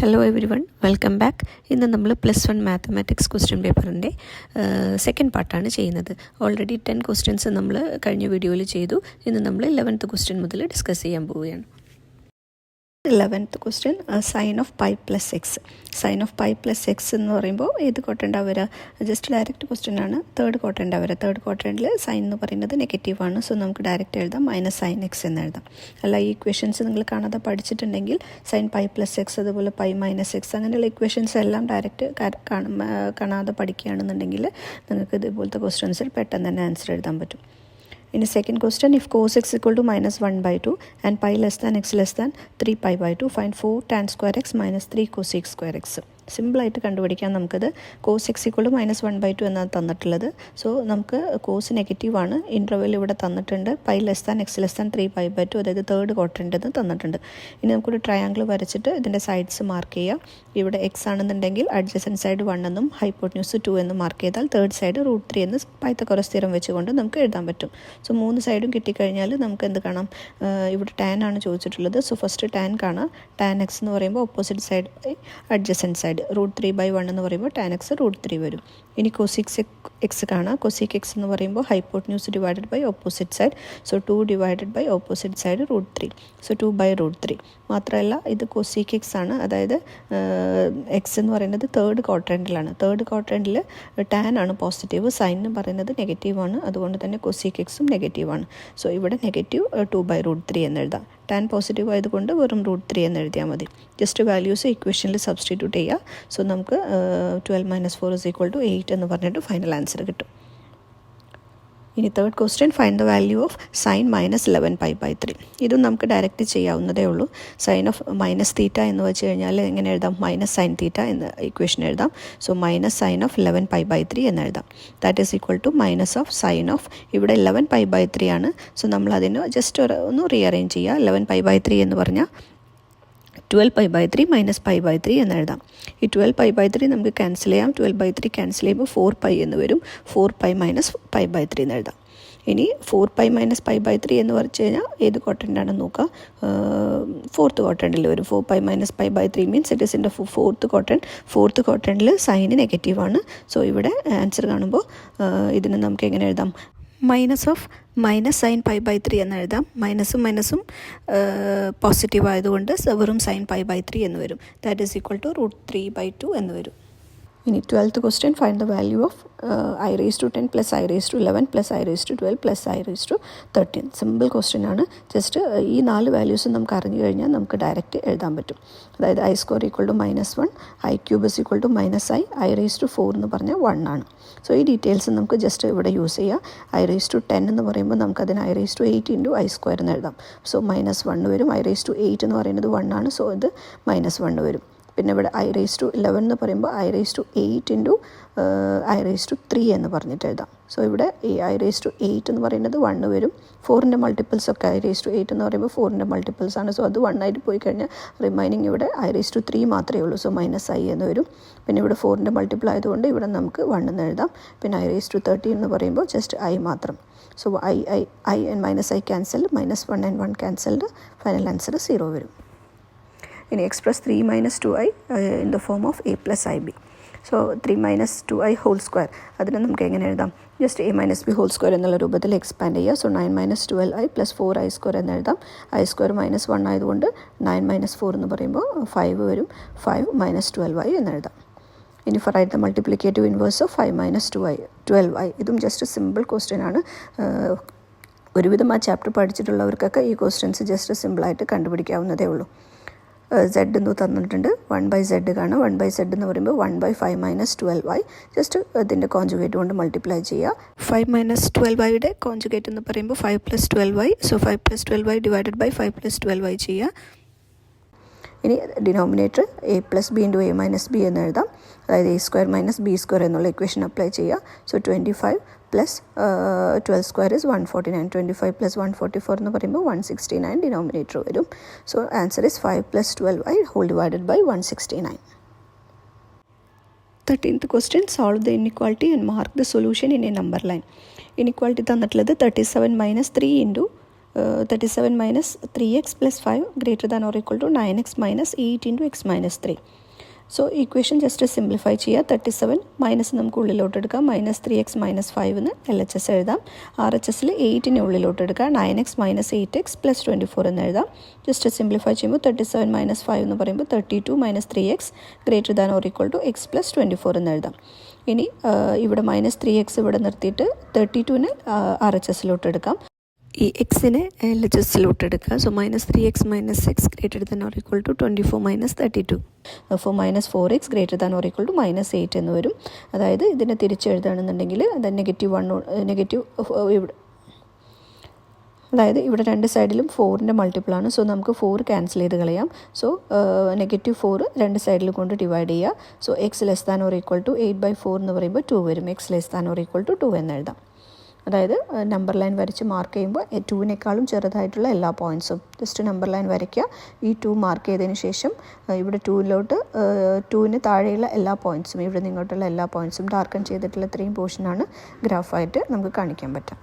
Hello every one, welcome back. ഇന്ന് നമ്മൾ +1 mathematics question പേപ്പറിൻ്റെ സെക്കൻഡ് പാർട്ടാണ് ചെയ്യുന്നത്. ഓൾറെഡി 10 ക്വസ്റ്റ്യൻസ് നമ്മൾ കഴിഞ്ഞ വീഡിയോയിൽ ചെയ്തു. ഇന്ന് നമ്മൾ 11th ക്വസ്റ്റ്യൻ മുതൽ ഡിസ്കസ് ചെയ്യാൻ പോവുകയാണ്. 11th question, sine of pi plus x. Sine of pi plus x എന്ന് പറയുമ്പോൾ ഏത് ക്വാഡ്രൻ്റ് വരിക? ജസ്റ്റ് ഡയറക്റ്റ് ക്വസ്റ്റ്യൻ ആണ്. തേർഡ് ക്വാഡ്രൻ്റ് വരിക. തേർഡ് ക്വാഡ്രൻറ്റിൽ സൈൻ എന്ന് പറയുന്നത് നെഗറ്റീവാണ്. സോ നമുക്ക് ഡയറക്റ്റ് എഴുതാം മൈനസ് സൈൻ എക്സ് എന്ന് എഴുതാം. അല്ല, ഈ ഇക്വേഷൻസ് നിങ്ങൾ കാണാതെ പഠിച്ചിട്ടുണ്ടെങ്കിൽ സൈൻ പൈ പ്ലസ് എക്സ്, അതുപോലെ പൈ മൈനസ് എക്സ്, അങ്ങനെയുള്ള ഇക്വേഷൻസ് എല്ലാം ഡയറക്റ്റ് കാണാതെ പഠിക്കുകയാണെന്നുണ്ടെങ്കിൽ നിങ്ങൾക്ക് ഇതുപോലത്തെ ക്വസ്റ്റ്യൻസിൽ പെട്ടെന്ന് തന്നെ ആൻസർ എഴുതാൻ പറ്റും. In the second question, if cos x equal to -1/2 and pi less than x less than 3π/2, find 4 tan square x minus 3 cosec square x. സിമ്പിളായിട്ട് കണ്ടുപിടിക്കാം നമുക്കത്. കോസ് എക്സ് ഈക്വൾ ടു -1/2 എന്നാണ് തന്നിട്ടുള്ളത്. സോ നമുക്ക് കോസ് നെഗറ്റീവാണ്. Interval ഇവിടെ തന്നിട്ടുണ്ട്. Pi less than x less than 3π/2, അതായത് തേർഡ് ക്വാഡ്രൻ്റ് എന്ന് തന്നിട്ടുണ്ട്. ഇനി നമുക്കൊരു ട്രയാങ്കിൾ വരച്ചിട്ട് ഇതിൻ്റെ സൈഡ്സ് മാർക്ക് ചെയ്യാം. ഇവിടെ എക്സ് ആണെന്നുണ്ടെങ്കിൽ അഡ്ജസൻറ്റ് സൈഡ് 1 എന്നും ഹൈപ്പോട്ട്ന്യൂസ് 2 എന്നും മാർക്ക് ചെയ്താൽ തേർഡ് സൈഡ് √3 എന്ന് പൈത്തഗോറസ് തിയറം വെച്ചുകൊണ്ട് നമുക്ക് എഴുതാൻ പറ്റും. സോ 3 സൈഡും കിട്ടിക്കഴിഞ്ഞാൽ നമുക്ക് എന്ത് കാണാം? ഇവിടെ ടാൻ ആണ് ചോദിച്ചിട്ടുള്ളത്. സോ ഫസ്റ്റ് ടാൻ കാണാം. ടാൻ എക്സ് എന്ന് പറയുമ്പോൾ opposite side by adjacent side, √3/1 എന്ന് പറയുമ്പോൾ ടാൻ എക്സ് √3 വരും. ഇനി കൊസിക് എക്സ് കാണാം. കൊസിക് എക്സ് എന്ന് പറയുമ്പോൾ hypotenuse divided by opposite side. So 2 divided by opposite side √3. So 2/√3. മാത്രമല്ല ഇത് കൊസിക് എക്സ് ആണ്, അതായത് എക്സ് എന്ന് പറയുന്നത് തേർഡ് ക്വാഡ്രൻറ്റിലാണ്. തേർഡ് ക്വാഡ്രൻറ്റിൽ ടാൻ ആണ് പോസിറ്റീവ്, സൈൻ എന്ന് പറയുന്നത് നെഗറ്റീവാണ്. അതുകൊണ്ട് തന്നെ കൊസിക് എക്സും നെഗറ്റീവാണ്. സോ ഇവിടെ നെഗറ്റീവ് 2/√3 എന്ന് എഴുതാം. ടാൻ പോസിറ്റീവ് ആയതുകൊണ്ട് വെറും √3 എന്ന് എഴുതിയാൽ മതി. ജസ്റ്റ് വാല്യൂസ് ഇക്വേഷനിൽ സബ്സ്റ്റിറ്റ്യൂട്ട് ചെയ്യുക. സോ നമുക്ക് 12 - 4 = 8 എന്ന് പറഞ്ഞിട്ട് ഫൈനൽ ആൻസർ കിട്ടും. ഇനി third question, find the value of sine -11π/3. ഇതും നമുക്ക് ഡയറക്റ്റ് ചെയ്യാവുന്നതേ ഉള്ളൂ. സൈൻ ഓഫ് മൈനസ് തീറ്റ എന്ന് വെച്ച് കഴിഞ്ഞാൽ എങ്ങനെ എഴുതാം? മൈനസ് സൈൻ തീറ്റ എന്ന ഇക്വേഷൻ എഴുതാം. സോ മൈനസ് സൈൻ ഓഫ് 11π/3 എന്ന് എഴുതാം. That is equal to minus of sine of, ഇവിടെ 11π/3 ആണ്. സോ നമ്മൾ അതിന് ജസ്റ്റ് ഒന്ന് റീഅറേഞ്ച് ചെയ്യുക. 11π/3 എന്ന് പറഞ്ഞാൽ 12π/3 - π/3 എന്ന് എഴുതാം. ഈ 12π/3 നമുക്ക് ക്യാൻസൽ ചെയ്യാം. 12/3 ക്യാൻസൽ ചെയ്യുമ്പോൾ 4π എന്ന് വരും. 4π - π/3 എന്ന് എഴുതാം. ഇനി 4π - π/3 എന്ന് പറഞ്ഞു കഴിഞ്ഞാൽ ഏത് ക്വാഡ്രൻ്റാണെന്ന് നോക്കുക. ഫോർത്ത് ക്വാഡ്രൻറ്റിൽ വരും. 4π - π/3 means it is in the fourth quadrant. Fourth ക്വാഡ്രൻറ്റിൽ സൈന് നെഗറ്റീവാണ്. സോ ഇവിടെ ആൻസർ കാണുമ്പോൾ ഇതിന് നമുക്ക് എങ്ങനെ എഴുതാം? മൈനസ് ഓഫ് മൈനസ് സൈൻ π/3 എന്ന് എഴുതാം. മൈനസും പോസിറ്റീവ് ആയതുകൊണ്ട് വെറും സൈൻ π/3 എന്ന് വരും. ദാറ്റ് ഈസ് ഈക്വൽ ടു √3/2 എന്ന് വരും. ഇനി 12th question, find the value of i⁻10 + i⁻11 + i⁻12 + i⁻13. Simple question ആണ്. ജസ്റ്റ് ഈ 4 വാല്യൂസും നമുക്ക് അറിഞ്ഞു കഴിഞ്ഞാൽ നമുക്ക് ഡയറക്റ്റ് എഴുതാൻ പറ്റും. അതായത് i² = -1, i³ = -i, i⁻4 എന്ന് പറഞ്ഞാൽ 1 ആണ്. സോ ഈ ഡീറ്റെയിൽസ് നമുക്ക് ജസ്റ്റ് ഇവിടെ യൂസ് ചെയ്യാം. i⁻10 എന്ന് പറയുമ്പോൾ നമുക്കതിന് i⁻8 × i² എന്ന് എഴുതാം. സോ -1 വരും. i⁻8 എന്ന് പറയുന്നത് 1 ആണ്. സോ ഇത് -1 വരും. പിന്നെ ഇവിടെ i⁻11 എന്ന് പറയുമ്പോൾ i⁻8 × i⁻3 എന്ന് പറഞ്ഞിട്ട് എഴുതാം. സോ ഇവിടെ ഈ i⁻8 എന്ന് പറയുന്നത് 1 വരും. 4ൻ്റെ മൾട്ടിപ്പിൾസ് ഒക്കെ i⁻8 എന്ന് പറയുമ്പോൾ 4ൻ്റെ മൾട്ടിപ്പിൾസ് ആണ്. സോ അത് 1 ആയിട്ട് പോയി കഴിഞ്ഞാൽ റിമൈനിങ് ഇവിടെ i⁻3 മാത്രമേ ഉള്ളൂ. സോ -i എന്ന് വരും. പിന്നെ ഇവിടെ 4ൻ്റെ മൾട്ടിപ്പിൾ ആയതുകൊണ്ട് ഇവിടെ നമുക്ക് 1 എന്ന് എഴുതാം. പിന്നെ i⁻13 എന്ന് പറയുമ്പോൾ ജസ്റ്റ് i മാത്രം. So i and -i cancelled, -1 and 1 cancelled. Final answer 0 വരും. ഇനി express 3 - 2i in the form of a + ib. So 3 - 2i whole square, അതിനെ നമുക്ക് എങ്ങനെ എഴുതാം? Just a - b whole square എന്നുള്ള രൂപത്തിൽ എക്സ്പാൻഡ് ചെയ്യുക. സോ 9 - 12i + 4i² എന്ന് എഴുതാം. i² -1 ആയതുകൊണ്ട് 9 - 4 എന്ന് പറയുമ്പോൾ 5 വരും. 5 - 12i എന്ന് എഴുതാം. ഇനി write the multiplicative inverse of 5 - 2i 12i. ഇതും ജസ്റ്റ് സിമ്പിൾ ക്വസ്റ്റ്യൻ ആണ്. ഒരുവിധം ആ ചാപ്റ്റർ പഠിച്ചിട്ടുള്ളവർക്കൊക്കെ ഈ ക്വസ്റ്റ്യൻസ് ജസ്റ്റ് സിമ്പിളായിട്ട് കണ്ടുപിടിക്കാവുന്നതേ ഉള്ളൂ. z എന്ന് തന്നിട്ടുണ്ട്. 1/z കാണാം. 1/z എന്ന് പറയുമ്പോൾ 1/5 - 12i. ജസ്റ്റ് അതിൻ്റെ കോൺജുഗേറ്റ് കൊണ്ട് മൾട്ടിപ്ലൈ ചെയ്യുക. 5 - 12iയുടെ കോൺജുഗേറ്റ് എന്ന് പറയുമ്പോൾ 5 + 12i. So 5 + 12i divided by 5 + 12i ചെയ്യുക. ഇനി denominator a + b × a - b എന്ന് എഴുതാം. അതായത് a² - b² എന്നുള്ള ഇക്വേഷൻ അപ്ലൈ ചെയ്യുക. So 25 + 12² is 149. 25 + 144 എന്ന് പറയുമ്പോൾ 169 ഡിനോമിനേറ്റർ വരും. So answer is 5 + 12i whole divided by 169. 13th question, solve the inequality and mark the solution in a number line. Inequality തന്നിട്ടുള്ളത് 37 - 3 × 37 minus 3x plus 5 greater than or equal to 9x minus 8 into x minus 3. So equation just simplify ചെയ്യുക. 37 minus നമുക്ക് ഉള്ളിലോട്ട് എടുക്കാം, minus 3x minus 5 എന്ന് LHS എഴുതാം. RHSൽ 8നെ ഉള്ളിലോട്ട് എടുക്കുക, 9x minus 8x plus 24 എന്ന് എഴുതാം. ജസ്റ്റ് സിംപ്ലിഫൈ ചെയ്യുമ്പോൾ 37 മൈനസ് 5 എന്ന് പറയുമ്പോൾ 32 minus 3x greater than or equal to x plus 24 എന്ന് എഴുതാം. ഇനി ഇവിടെ മൈനസ് 3x ഇവിടെ നിർത്തിയിട്ട് 32നെ RHSലോട്ട് എടുക്കാം. ഈ എക്സിനെ LHSലോട്ട് എടുക്കുക. So minus 3x minus 6 greater than or equal to 24 minus 32. അപ്പോൾ minus 4x greater than or equal to minus 8 എന്ന് വരും. അതായത് ഇതിനെ തിരിച്ചെഴുതുകയാണെന്നുണ്ടെങ്കിൽ അത് ഇവിടെ, അതായത് ഇവിടെ രണ്ട് സൈഡിലും 4ൻ്റെ മൾട്ടിപ്പിളാണ്. സോ നമുക്ക് 4 ക്യാൻസൽ ചെയ്ത് കളയാം. സോ -4 രണ്ട് സൈഡിൽ കൊണ്ട് ഡിവൈഡ് ചെയ്യുക. So x less than or equal to 8/4 എന്ന് പറയുമ്പോൾ 2 വരും. X less than or equal to 2 എന്ന് എഴുതാം. അതായത് നമ്പർ ലൈൻ വരച്ച് മാർക്ക് ചെയ്യുമ്പോൾ 2വിനേക്കാളും ചെറുതായിട്ടുള്ള എല്ലാ പോയിൻറ്റ്സും ജസ്റ്റ് നമ്പർ ലൈൻ വരയ്ക്കുക. ഈ 2 മാർക്ക് ചെയ്തതിന് ശേഷം ഇവിടെ 2ലോട്ട് 2വിന് താഴെയുള്ള എല്ലാ പോയിൻറ്റ്സും ഇവിടെ നിങ്ങോട്ടുള്ള എല്ലാ പോയിൻറ്റ്സും ഡാർക്കൺ ചെയ്തിട്ടുള്ള ഇത്രയും പോർഷനാണ് ഗ്രാഫായിട്ട് നമുക്ക് കാണിക്കാൻ പറ്റുക.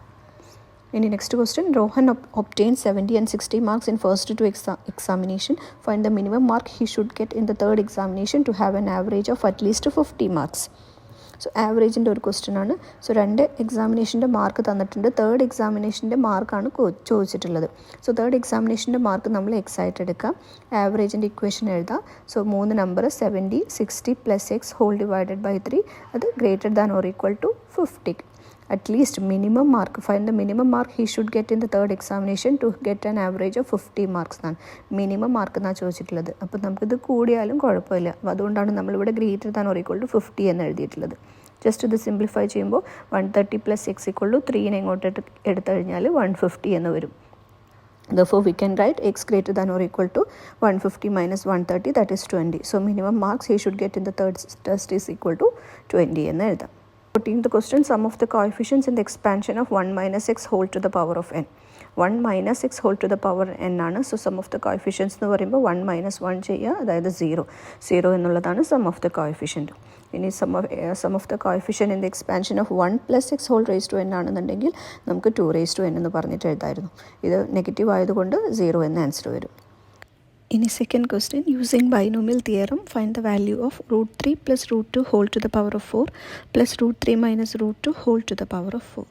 ഇനി next question, Rohan obtained 70 and 60 marks in first two examination. Find the minimum mark he should get in the third examination to have an average of at least 50 marks. So ആവറേജിൻ്റെ ഒരു question ആണ്. So 2 എക്സാമിനേഷൻ്റെ mark തന്നിട്ടുണ്ട്, third എക്സാമിനേഷൻ്റെ മാർക്കാണ് ചോദിച്ചിട്ടുള്ളത്. So third എക്സാമിനേഷൻ്റെ mark നമ്മൾ എക്സ് ആയിട്ട് എടുക്കാം. ആവറേജിൻ്റെ ഇക്വേഷൻ എഴുതാം. So 3 number 70 60 plus x whole divided by 3 അത് greater than or equal to 50. At least minimum mark, find the minimum mark he should get in the third examination to get an average of 50 marks എന്നാണ് minimum mark എന്നാണ് ചോദിച്ചിട്ടുള്ളത്. അപ്പോൾ നമുക്കിത് കൂടിയാലും കുഴപ്പമില്ല. അപ്പോൾ അതുകൊണ്ടാണ് നമ്മളിവിടെ greater than or equal to 50 എന്ന് എഴുതിയിട്ടുള്ളത്. ജസ്റ്റ് ഇത് സിംപ്ലിഫൈ ചെയ്യുമ്പോൾ 130 പ്ലസ് എക്സ് ഈക്വൽ ടു 3നെ ഇങ്ങോട്ട് എടുത്തു കഴിഞ്ഞാൽ 150 എന്ന് വരും. Therefore, we can write x greater than or equal to 150 minus 130, that is 20. So, minimum marks he should get in the third test is equal to 20 എന്ന് എഴുതാം. 14th question, sum of the coefficients in the expansion of 1 minus x whole to the power of n. 1 minus x whole to the power n ആണ്. So sum of the coefficients എന്ന് പറയുമ്പോൾ 1 minus 1 ചെയ്യുക, അതായത് 0 എന്നുള്ളതാണ് sum of the coefficient. ഇനി sum of the coefficient in the expansion of 1 plus x whole raise to n ആണെന്നുണ്ടെങ്കിൽ നമുക്ക് 2 raise to n എന്ന് പറഞ്ഞിട്ട് എഴുതായിരുന്നു. ഇത് നെഗറ്റീവ് ആയതുകൊണ്ട് 0 എന്ന ആൻസർ വരും. ഇനി second question, using binomial theorem find the value of √3 plus √2 whole to the power of 4 plus √3 minus √2 whole to the power of 4.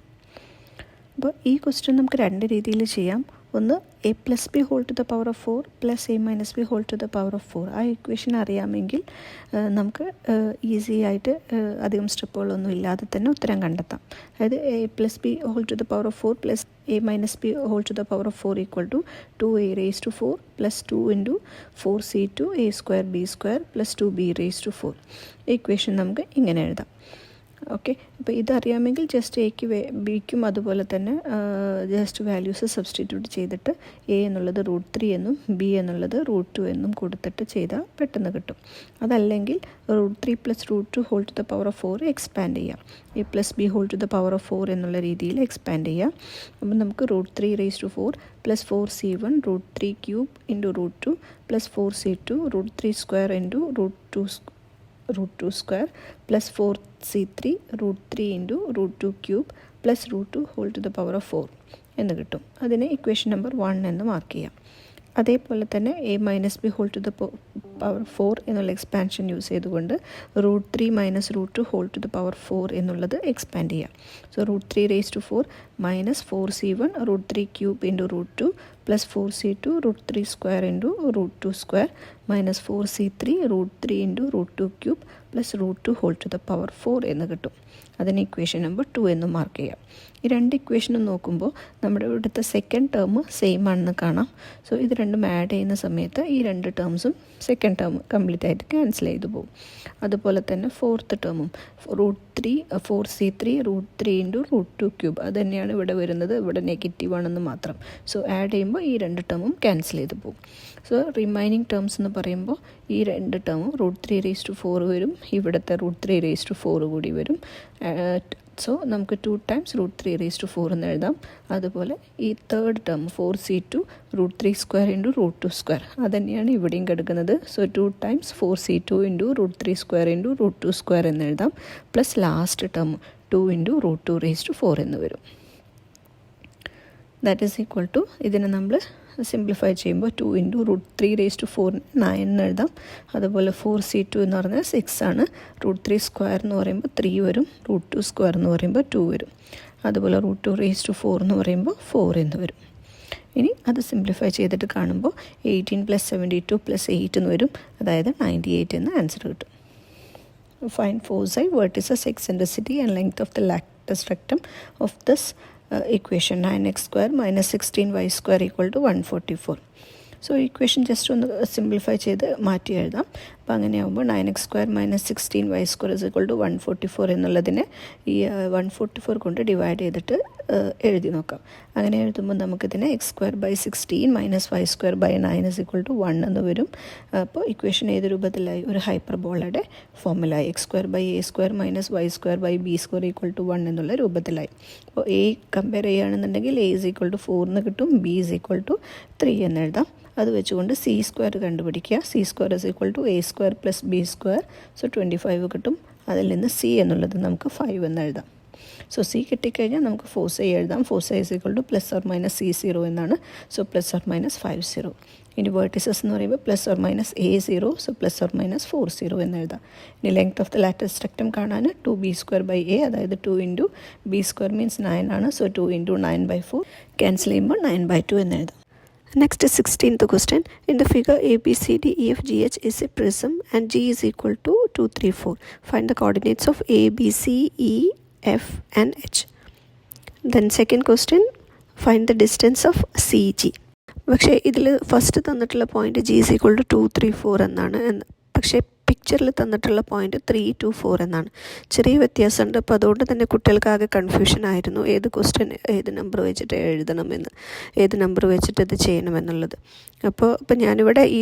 അപ്പോൾ ഈ ക്വസ്റ്റ്യൻ നമുക്ക് 2 രീതിയിൽ ചെയ്യാം. ഒന്ന് a plus b whole to the power of 4 plus a minus b whole to the power of 4. ആ equation അറിയാമെങ്കിൽ നമുക്ക് easy ആയിട്ട് അധികം സ്റ്റെപ്പുകളൊന്നും ഇല്ലാതെ തന്നെ ഉത്തരം കണ്ടെത്താം. അതായത് a plus b whole to the power of 4 plus a minus b whole to the power of 4 equal to 2a raise to 4 plus 2 into 4c2 a square b square plus 2b raise to 4. ഈ equation നമുക്ക് ഇങ്ങനെ എഴുതാം. Okay, അപ്പോൾ ഇതറിയാമെങ്കിൽ just എക്ക് ബിക്കും അതുപോലെ തന്നെ just values substitute ചെയ്തിട്ട് A എന്നുള്ളത് √3 എന്നും ബി എന്നുള്ളത് √2 എന്നും കൊടുത്തിട്ട് ചെയ്താൽ പെട്ടെന്ന് കിട്ടും. അതല്ലെങ്കിൽ √3 plus √2 whole to the power of 4 expand ചെയ്യാം. A plus b whole to the power of 4 എന്നുള്ള രീതിയിൽ എക്സ്പാൻഡ് ചെയ്യാം. അപ്പം നമുക്ക് √3 raise to 4 plus 4c1 √3 cube into √2 plus 4c2 √3 square into √2 square plus 4c3 √3 into √2 cube plus √2 whole to the power of 4 എന്ന് കിട്ടും. അതിനെ equation number 1 എന്ന് mark ചെയ്യാം. അതേപോലെ തന്നെ a minus b whole to the power 4 എന്നുള്ള expansion use ചെയ്തുകൊണ്ട് √3 minus √2 whole to the power 4 എന്നുള്ളത് എക്സ്പാൻഡ് ചെയ്യാം. So √3 raise to 4 minus 4c1 √3 cube into √2 plus 4c2 √3 square into √2 square minus 4c3 √3 into √2 cube plus √2 whole to the power 4 എന്ന് കിട്ടും. അതിന് equation number 2 എന്ന് mark ചെയ്യാം. ഈ 2 ഇക്വേഷനും നോക്കുമ്പോൾ നമ്മുടെ ഇവിടുത്തെ സെക്കൻഡ് ടേം സെയിം ആണെന്ന് കാണാം. സോ ഇത് രണ്ടും ആഡ് ചെയ്യുന്ന സമയത്ത് ഈ 2 ടേംസും സെക്കൻഡ് ടേം കംപ്ലീറ്റ് ആയിട്ട് ക്യാൻസൽ ചെയ്തു പോകും. അതുപോലെ തന്നെ ഫോർത്ത് ടേമും √4c3 √3 ഇൻറ്റു √2 ക്യൂബ് അത് തന്നെയാണ് ഇവിടെ വരുന്നത്, ഇവിടെ നെഗറ്റീവ് ആണെന്ന് മാത്രം. സോ ആഡ് ചെയ്യുമ്പോൾ ഈ 2 ടേമും ക്യാൻസൽ ചെയ്ത് പോകും. സോ റിമൈനിങ് ടേംസ് എന്ന് പറയുമ്പോൾ ഈ 2 ടേമും √3 റേസ് ടു 4 വരും, ഇവിടുത്തെ √3 റേസ് ടു 4 കൂടി വരും. സോ നമുക്ക് 2 ടൈംസ് √3 റേസ് ടു 4 എന്ന് എഴുതാം. അതുപോലെ ഈ third term 4c2 √3 square into √2 square അത് തന്നെയാണ് ഇവിടെയും കിടക്കുന്നത്. So 2 times 4c2 into √3 square into √2 square എന്ന് എഴുതാം. Plus last term 2 into √2 raise to 4 എന്ന് വരും. ദാറ്റ് ഈസ് ഈക്വൽ ടു ഇതിനെ നമ്മൾ സിംപ്ലിഫൈ ചെയ്യുമ്പോൾ 2 ഇൻറ്റു √3⁴ 9 എന്ന് എഴുതാം. അതുപോലെ 4c2 എന്ന് പറഞ്ഞാൽ 6 ആണ്. √3² എന്ന് പറയുമ്പോൾ 3 വരും. √2² എന്ന് പറയുമ്പോൾ 2 വരും. അതുപോലെ √2⁴ എന്ന് പറയുമ്പോൾ 4 എന്ന് വരും. ഇനി അത് സിംപ്ലിഫൈ ചെയ്തിട്ട് കാണുമ്പോൾ 18 + 72 + 8 എന്ന് വരും. അതായത് 98 എന്ന് ആൻസർ കിട്ടും. Find foci, vertices, eccentricity and length of the lattice rectum of this equation. 9x² - 16y² = 144. So equation just ഒന്ന് സിംപ്ലിഫൈ ചെയ്ത് മാറ്റി എഴുതാം. അപ്പോൾ അങ്ങനെയാകുമ്പോൾ 9x² - 16y² = 144 എന്നുള്ളതിനെ ഈ 144 കൊണ്ട് ഡിവൈഡ് ചെയ്തിട്ട് എഴുതി നോക്കാം. അങ്ങനെ എഴുതുമ്പോൾ നമുക്കിതിനെ x² / 16 - y² / 9 = 1 എന്ന് വരും. അപ്പോൾ ഇക്വേഷൻ ഏത് രൂപത്തിലായി? ഒരു ഹൈപ്പർബോളയുടെ ഫോമിലായി. x² / a² - y² / b² = 1 എന്നുള്ള രൂപത്തിലായി. അപ്പോൾ a കമ്പയർ ചെയ്യുകയാണെന്നുണ്ടെങ്കിൽ a = 4 എന്ന് കിട്ടും, b = 3 എന്ന് എഴുതാം. അത് വെച്ചുകൊണ്ട് c² കണ്ടുപിടിക്കുക. c² = a² + b². സോ 25 കിട്ടും. അതിൽ നിന്ന് c എന്നുള്ളത് നമുക്ക് 5 എന്ന് എഴുതാം. സോ c കിട്ടിക്കഴിഞ്ഞാൽ നമുക്ക് ഫോസൈ എഴുതാം. ഫോസൈ = ± c0 എന്നാണ്. സോ ± 50. ഇനി വേർട്ടിസസ് എന്ന് പറയുമ്പോൾ ± a0. സോ ± 40 എന്ന് എഴുതാം. ഇനി length of the lattice rectum കാണാൻ 2b² / a, അതായത് 2 ഇൻറ്റു b² മീൻസ് 9 ആണ്. സോ 2 ഇൻറ്റു 9/4 ക്യാൻസൽ ചെയ്യുമ്പോൾ 9/2 എന്ന് എഴുതാം. Next is 16th question. In the figure ABCDEFGH is a prism and G is equal to 2, 3, 4. Find the coordinates of A, B, C, E, F and H. Then second question, find the distance of CG. പക്ഷേ ഇതിൽ first തന്നിട്ടുള്ള point G is equal to 2, 3, 4 എന്നാണ്. പക്ഷേ പിക്ചറിൽ തന്നിട്ടുള്ള point 3, 2, 4 എന്നാണ്. ചെറിയ വ്യത്യാസമുണ്ട്. അപ്പോൾ അതുകൊണ്ട് തന്നെ കുട്ടികൾക്കാകെ കൺഫ്യൂഷൻ ആയിരുന്നു ഏത് ക്വസ്റ്റ്യൻ ഏത് നമ്പർ വെച്ചിട്ട് എഴുതണമെന്ന്, ഏത് നമ്പർ വെച്ചിട്ട് ഇത് ചെയ്യണമെന്നുള്ളത്. അപ്പോൾ ഞാനിവിടെ ഈ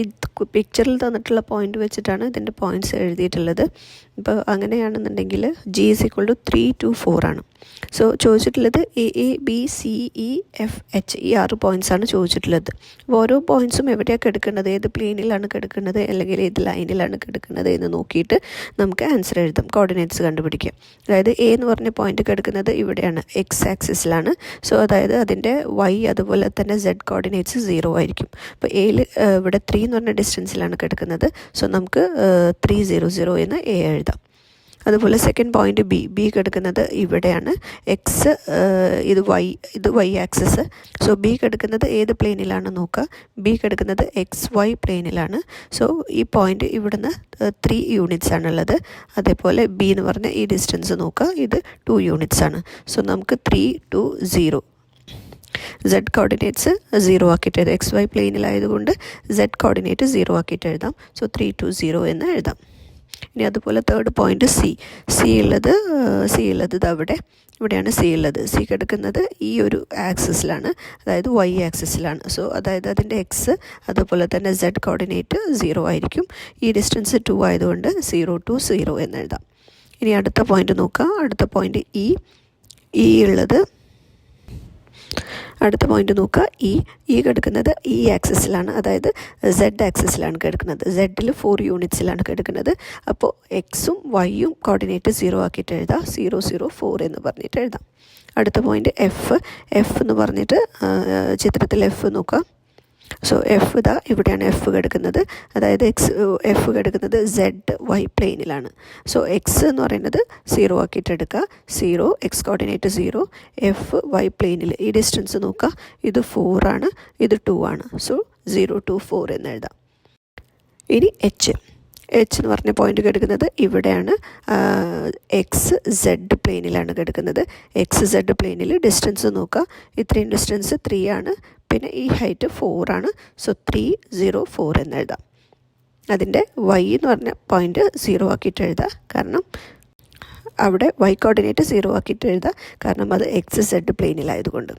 പിക്ചറിൽ തന്നിട്ടുള്ള പോയിന്റ് വെച്ചിട്ടാണ് ഇതിൻ്റെ പോയിന്റ്സ് എഴുതിയിട്ടുള്ളത്. ഇപ്പോൾ അങ്ങനെയാണെന്നുണ്ടെങ്കിൽ G is equal to 3, 2, 4 ആണ്. സോ ചോദിച്ചിട്ടുള്ളത് A, B, C, E, F, H ഈ 6 പോയിൻറ്റ്സാണ് ചോദിച്ചിട്ടുള്ളത്. ഓരോ പോയിൻറ്റ്സും എവിടെയാണ് കിടക്കുന്നത്, ഏത് പ്ലെയിനിലാണ് കിടക്കുന്നത് അല്ലെങ്കിൽ ഏത് ലൈനിലാണ് കിടക്കുന്നത് എന്ന് നോക്കിയിട്ട് നമുക്ക് ആൻസർ എഴുതാം. കോർഡിനേറ്റ്സ് കണ്ടുപിടിക്കാം. അതായത് A എന്ന് പറഞ്ഞ പോയിന്റ് കിടക്കുന്നത് ഇവിടെയാണ്, X ആക്സിസിലാണ്. സോ അതായത് അതിൻ്റെ Y അതുപോലെ തന്നെ Z കോർഡിനേറ്റ്സ് 0 ആയിരിക്കും. അപ്പോൾ എയിൽ ഇവിടെ 3 എന്ന് പറഞ്ഞ ഡിസ്റ്റൻസിലാണ് കിടക്കുന്നത്. സോ നമുക്ക് 3, 0, 0 എന്ന് A എഴുതാം. അതുപോലെ സെക്കൻഡ് പോയിന്റ് ബി കിടക്കുന്നത് ഇവിടെയാണ്. എക്സ് ഇത് വൈ ആക്സിസ്. സോ ബി കിടക്കുന്നത് ഏത് പ്ലെയിനിലാണ് നോക്കുക? ബി കിടക്കുന്നത് XY പ്ലെയിനിലാണ്. സോ ഈ പോയിന്റ് ഇവിടുന്ന് 3 യൂണിറ്റ്സ് ആണുള്ളത്. അതേപോലെ ബി എന്ന് പറഞ്ഞ ഈ ഡിസ്റ്റൻസ് നോക്കുക, ഇത് 2 യൂണിറ്റ്സ് ആണ്. സോ നമുക്ക് 3, 2, 0. Z കോർഡിനേറ്റ്സ് 0 ആക്കിയിട്ട് എഴുതാം. XY പ്ലെയിനിലായതുകൊണ്ട് Z കോർഡിനേറ്റ് 0 ആക്കിയിട്ട് എഴുതാം. സോ 3, 2, 0 എന്ന് എഴുതാം. ഇനി അതുപോലെ തേർഡ് പോയിന്റ് സി ഉള്ളത് ഇവിടെയാണ് സി ഉള്ളത്. സി കിടക്കുന്നത് ഈ ഒരു ആക്സിസിലാണ്, അതായത് Y ആക്സിസിലാണ്. സോ അതായത് അതിൻ്റെ എക്സ് അതുപോലെ തന്നെ Z കോർഡിനേറ്റ് 0 ആയിരിക്കും. ഈ ഡിസ്റ്റൻസ് 2 ആയതുകൊണ്ട് 0 to 0 എന്ന് എഴുതാം. ഇനി അടുത്ത പോയിന്റ് നോക്കാം. അടുത്ത പോയിന്റ് ഈ കിടക്കുന്നത് ഈ ആക്സിസിലാണ്, അതായത് Z ആക്സിസിലാണ് കിടക്കുന്നത്. Z 4 യൂണിറ്റ്സിലാണ് കിടക്കുന്നത്. അപ്പോൾ എക്സും വൈയും കോർഡിനേറ്റ് 0 ആക്കിയിട്ട് എഴുതാം. 0, 0, 4 എന്ന് പറഞ്ഞിട്ട് എഴുതാം. അടുത്ത പോയിന്റ് എഫ് എന്ന് പറഞ്ഞിട്ട് ചിത്രത്തിൽ എഫ് നോക്കാം. സോ ഇവിടെയാണ് എഫ് കിടക്കുന്നത്, അതായത് എഫ് കിടക്കുന്നത് ZY പ്ലെയിനിലാണ്. സോ എക്സ് എന്ന് പറയുന്നത് 0 ആക്കിയിട്ട് എടുക്കുക. 0 X കോർഡിനേറ്റ് 0, FY പ്ലെയിനിൽ ഈ ഡിസ്റ്റൻസ് നോക്കുക, ഇത് 4 ആണ്, ഇത് 2 ആണ്. സോ 0 to 4 എന്ന് എഴുതാം. ഇനി എച്ച് എന്ന് പറഞ്ഞ പോയിന്റ് കിടക്കുന്നത് ഇവിടെയാണ്. XZ പ്ലെയിനിലാണ് കിടക്കുന്നത്. XZ പ്ലെയിനിൽ ഡിസ്റ്റൻസ് നോക്കുക, ഇത്രയും ഡിസ്റ്റൻസ് 3 ആണ്, പിന്നെ ഈ ഹൈറ്റ് 4 ആണ്. സോ 3, 0, 4 എന്ന് എഴുതാം. അതിൻ്റെ Y എന്ന് പറഞ്ഞ പോയിന്റ് 0 ആക്കിയിട്ട് എഴുതാം, കാരണം അവിടെ Y കോർഡിനേറ്റ് 0 ആക്കിയിട്ട് എഴുതാം, കാരണം അത് XZ പ്ലെയിനിലായതുകൊണ്ട്.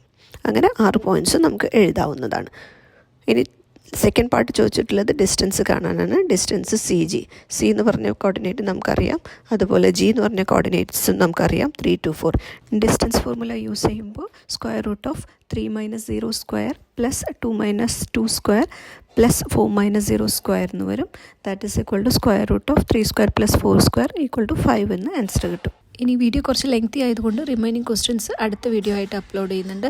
അങ്ങനെ 6 പോയിൻറ്റ്സ് നമുക്ക് എഴുതാവുന്നതാണ്. ഇനി സെക്കൻഡ് പാർട്ട് ചോദിച്ചിട്ടുള്ളത് ഡിസ്റ്റൻസ് കാണാനാണ്. ഡിസ്റ്റൻസ് സി എന്ന് പറഞ്ഞ കോർഡിനേറ്റ് നമുക്കറിയാം, അതുപോലെ G എന്ന് പറഞ്ഞ കോർഡിനേറ്റ്സും നമുക്കറിയാം, 3 to 4. ഡിസ്റ്റൻസ് ഫോർമുല യൂസ് ചെയ്യുമ്പോൾ √3 - 0² + 2 - 2² + 4 - 0² എന്ന് വരും. ദാറ്റ് ഈസ് ഈക്വൽ ടു √3² + 4² = 5 എന്ന് ആൻസർ കിട്ടും. ഇനി വീഡിയോ കുറച്ച് ലെങ്തി ആയതുകൊണ്ട് റിമൈനിങ് ക്വസ്റ്റ്യൻസ് അടുത്ത വീഡിയോ ആയിട്ട് അപ്ലോഡ് ചെയ്യുന്നുണ്ട്.